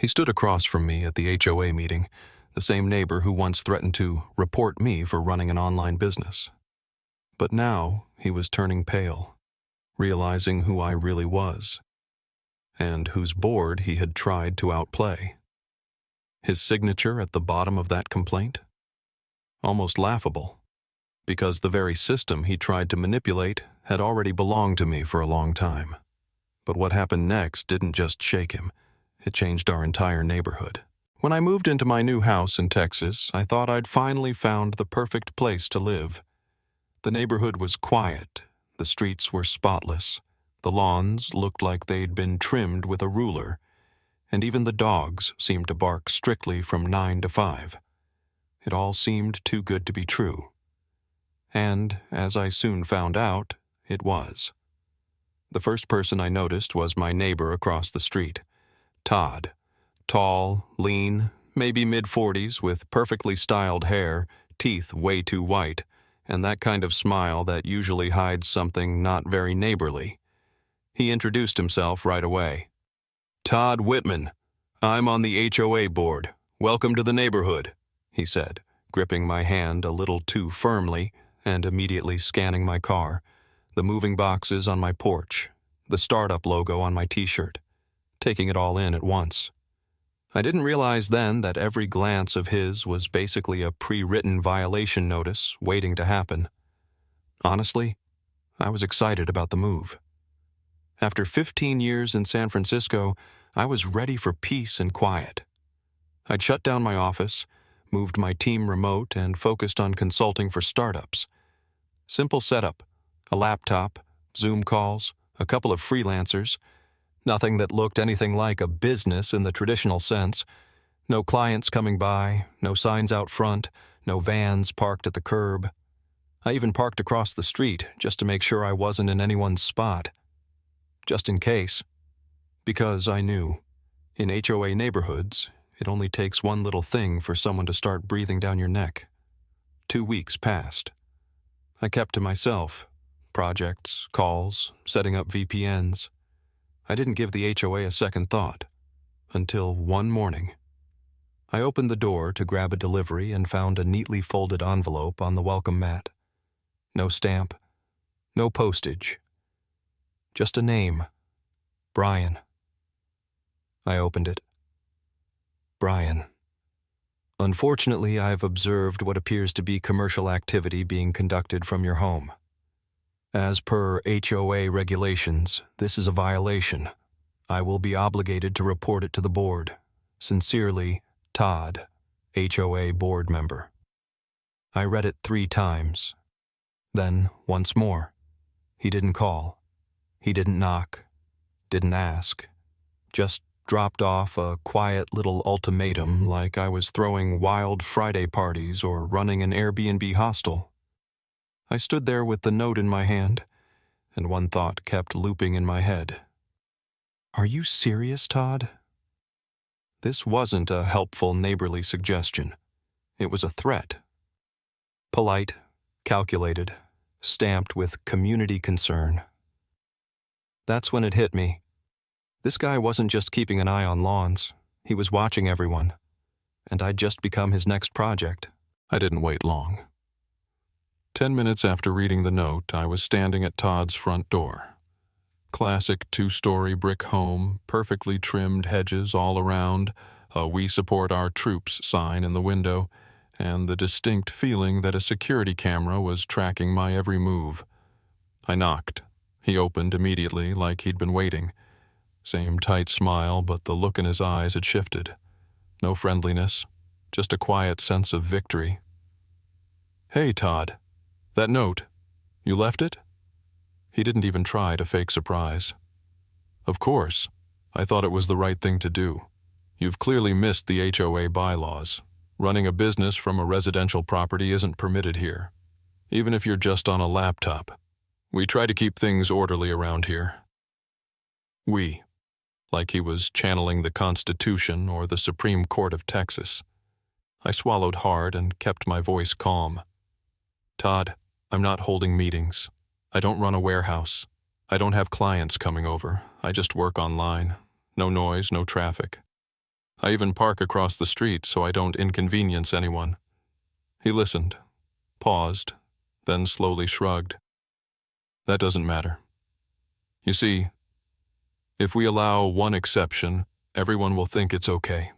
He stood across from me at the HOA meeting, the same neighbor who once threatened to report me for running an online business. But now he was turning pale, realizing who I really was, and whose board he had tried to outplay. His signature at the bottom of that complaint? Almost laughable, because the very system he tried to manipulate had already belonged to me for a long time. But what happened next didn't just shake him, it changed our entire neighborhood. When I moved into my new house in Texas, I thought I'd finally found the perfect place to live. The neighborhood was quiet, the streets were spotless, the lawns looked like they'd been trimmed with a ruler, and even the dogs seemed to bark strictly from 9 to 5. It all seemed too good to be true. And, as I soon found out, it was. The first person I noticed was my neighbor across the street, Todd. Tall, lean, maybe mid-40s, with perfectly styled hair, teeth way too white, and that kind of smile that usually hides something not very neighborly. He introduced himself right away. "Todd Whitman. I'm on the HOA board. Welcome to the neighborhood," he said, gripping my hand a little too firmly and immediately scanning my car, the moving boxes on my porch, the startup logo on my t-shirt, taking it all in at once. I didn't realize then that every glance of his was basically a pre-written violation notice waiting to happen. Honestly, I was excited about the move. After 15 years in San Francisco, I was ready for peace and quiet. I'd shut down my office, moved my team remote, and focused on consulting for startups. Simple setup, a laptop, Zoom calls, a couple of freelancers, nothing that looked anything like a business in the traditional sense. No clients coming by, no signs out front, no vans parked at the curb. I even parked across the street just to make sure I wasn't in anyone's spot. Just in case. Because I knew, in HOA neighborhoods, it only takes one little thing for someone to start breathing down your neck. 2 weeks passed. I kept to myself. Projects, calls, setting up VPNs. I didn't give the HOA a second thought, until one morning. I opened the door to grab a delivery and found a neatly folded envelope on the welcome mat. No stamp, no postage. Just a name, Brian. I opened it. Brian. Unfortunately, I've observed what appears to be commercial activity being conducted from your home. As per HOA regulations, this is a violation. I will be obligated to report it to the board. Sincerely, Todd, HOA board member. I read it 3 times. Then, once more. He didn't call. He didn't knock. Didn't ask. Just dropped off a quiet little ultimatum like I was throwing wild Friday parties or running an Airbnb hostel. I stood there with the note in my hand, and one thought kept looping in my head. Are you serious, Todd? This wasn't a helpful neighborly suggestion. It was a threat. Polite, calculated, stamped with community concern. That's when it hit me. This guy wasn't just keeping an eye on lawns. He was watching everyone. And I'd just become his next project. I didn't wait long. 10 minutes after reading the note, I was standing at Todd's front door. Classic 2-story brick home, perfectly trimmed hedges all around, a "We Support Our Troops" sign in the window, and the distinct feeling that a security camera was tracking my every move. I knocked. He opened immediately, like he'd been waiting. Same tight smile, but the look in his eyes had shifted. No friendliness, just a quiet sense of victory. "Hey, Todd. That note, you left it?" He didn't even try to fake surprise. "Of course. I thought it was the right thing to do. You've clearly missed the HOA bylaws. Running a business from a residential property isn't permitted here, even if you're just on a laptop. We try to keep things orderly around here." We, like he was channeling the Constitution or the Supreme Court of Texas. I swallowed hard and kept my voice calm. "Todd, I'm not holding meetings. I don't run a warehouse. I don't have clients coming over. I just work online. No noise, no traffic. I even park across the street so I don't inconvenience anyone. He listened, paused, then slowly shrugged. That doesn't matter. You see, if we allow one exception, everyone will think it's okay.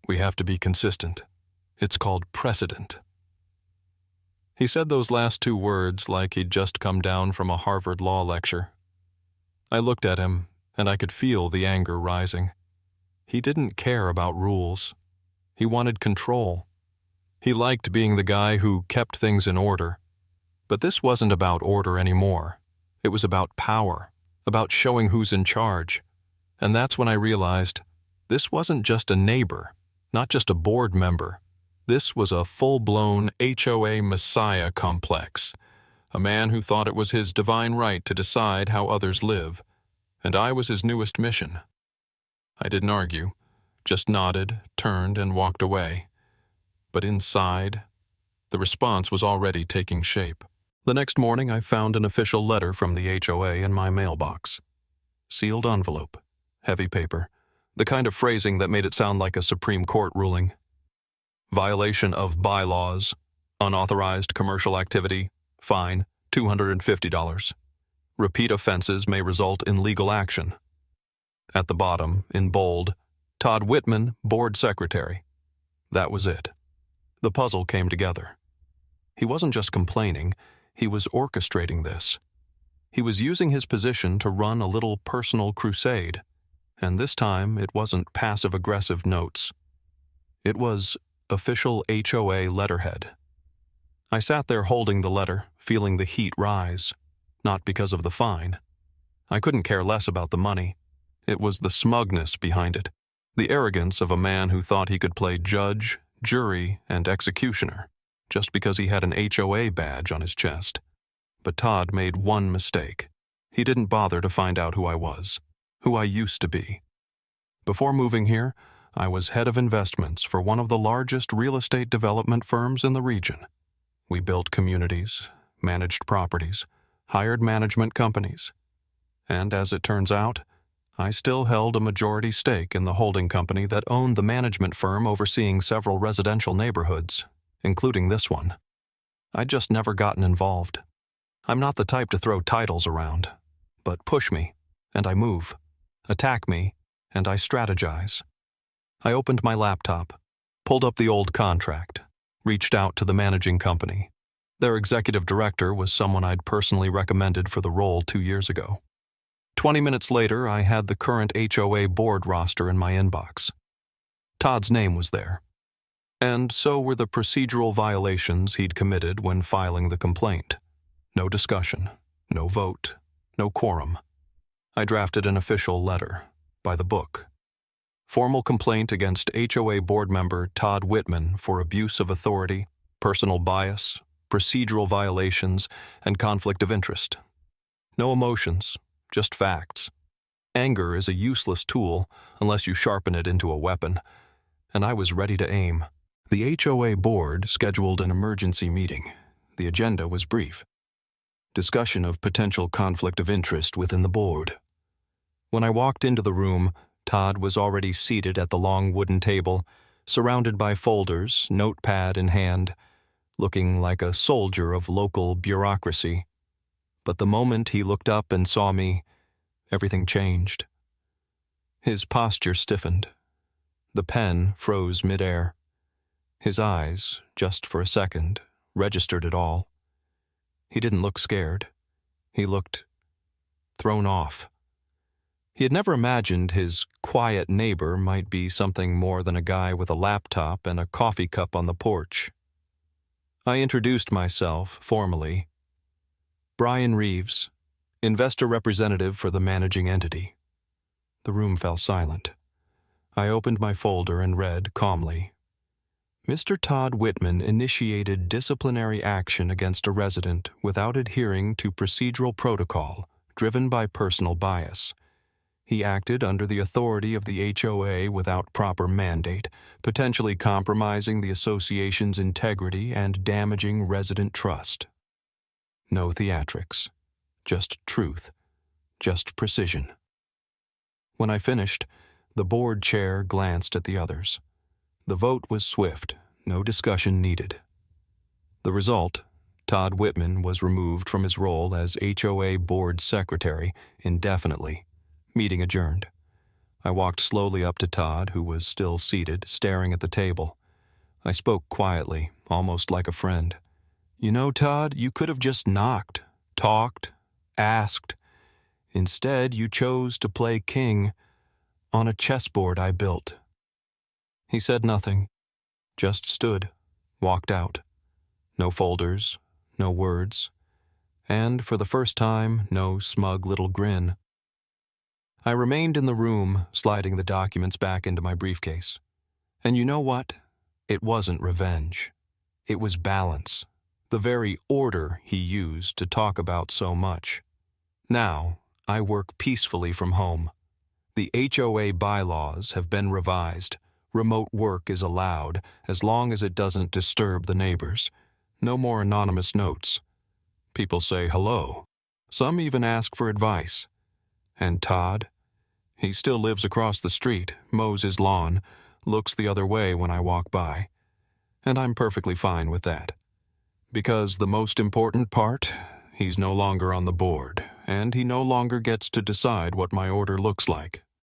We have to be consistent. It's called precedent. He said those last two words like he'd just come down from a Harvard law lecture. I looked at him, and I could feel the anger rising. He didn't care about rules. He wanted control. He liked being the guy who kept things in order. But this wasn't about order anymore. It was about power, about showing who's in charge. And that's when I realized this wasn't just a neighbor, not just a board member. This was a full-blown HOA messiah complex, a man who thought it was his divine right to decide how others live, and I was his newest mission. I didn't argue, just nodded, turned, and walked away. But inside, the response was already taking shape. The next morning, I found an official letter from the HOA in my mailbox. Sealed envelope, heavy paper, the kind of phrasing that made it sound like a Supreme Court ruling. Violation of bylaws, unauthorized commercial activity, fine, $250. Repeat offenses may result in legal action. At the bottom, in bold, Todd Whitman, Board Secretary. That was it. The puzzle came together. He wasn't just complaining, he was orchestrating this. He was using his position to run a little personal crusade, and this time it wasn't passive-aggressive notes. It was official HOA letterhead. I sat there holding the letter, feeling the heat rise, not because of the fine. I couldn't care less about the money. It was the smugness behind it, the arrogance of a man who thought he could play judge, jury, and executioner just because he had an HOA badge on his chest. But Todd made one mistake. He didn't bother to find out who I was, who I used to be. Before moving here, I was head of investments for one of the largest real estate development firms in the region. We built communities, managed properties, hired management companies. And as it turns out, I still held a majority stake in the holding company that owned the management firm overseeing several residential neighborhoods, including this one. I'd just never gotten involved. I'm not the type to throw titles around, but push me, and I move. Attack me, and I strategize. I opened my laptop, pulled up the old contract, reached out to the managing company. Their executive director was someone I'd personally recommended for the role 2 years ago. 20 minutes later, I had the current HOA board roster in my inbox. Todd's name was there. And so were the procedural violations he'd committed when filing the complaint. No discussion, no vote, no quorum. I drafted an official letter, by the book. Formal complaint against HOA board member Todd Whitman for abuse of authority, personal bias, procedural violations, and conflict of interest. No emotions, just facts. Anger is a useless tool unless you sharpen it into a weapon, and I was ready to aim. The HOA board scheduled an emergency meeting. The agenda was brief. Discussion of potential conflict of interest within the board. When I walked into the room, Todd was already seated at the long wooden table, surrounded by folders, notepad in hand, looking like a soldier of local bureaucracy. But the moment he looked up and saw me, everything changed. His posture stiffened. The pen froze midair. His eyes, just for a second, registered it all. He didn't look scared. He looked thrown off. He had never imagined his quiet neighbor might be something more than a guy with a laptop and a coffee cup on the porch. I introduced myself formally. Brian Reeves, investor representative for the managing entity. The room fell silent. I opened my folder and read calmly. Mr. Todd Whitman initiated disciplinary action against a resident without adhering to procedural protocol driven by personal bias. He acted under the authority of the HOA without proper mandate, potentially compromising the association's integrity and damaging resident trust. No theatrics, just truth, just precision. When I finished, The board chair glanced at the others. The vote was swift, no discussion needed. The result: Todd Whitman was removed from his role as HOA board secretary indefinitely. Meeting adjourned. I walked slowly up to Todd, who was still seated, staring at the table. I spoke quietly, almost like a friend. "You know, Todd, you could have just knocked, talked, asked. Instead, you chose to play king on a chessboard I built." He said nothing, just stood, walked out. No folders, no words, and for the first time, no smug little grin. I remained in the room, sliding the documents back into my briefcase. And you know what? It wasn't revenge. It was balance, the very order he used to talk about so much. Now, I work peacefully from home. The HOA bylaws have been revised. Remote work is allowed as long as it doesn't disturb the neighbors. No more anonymous notes. People say hello. Some even ask for advice. And Todd? He still lives across the street, mows his lawn, looks the other way when I walk by. And I'm perfectly fine with that. Because the most important part, he's no longer on the board, and he no longer gets to decide what my order looks like.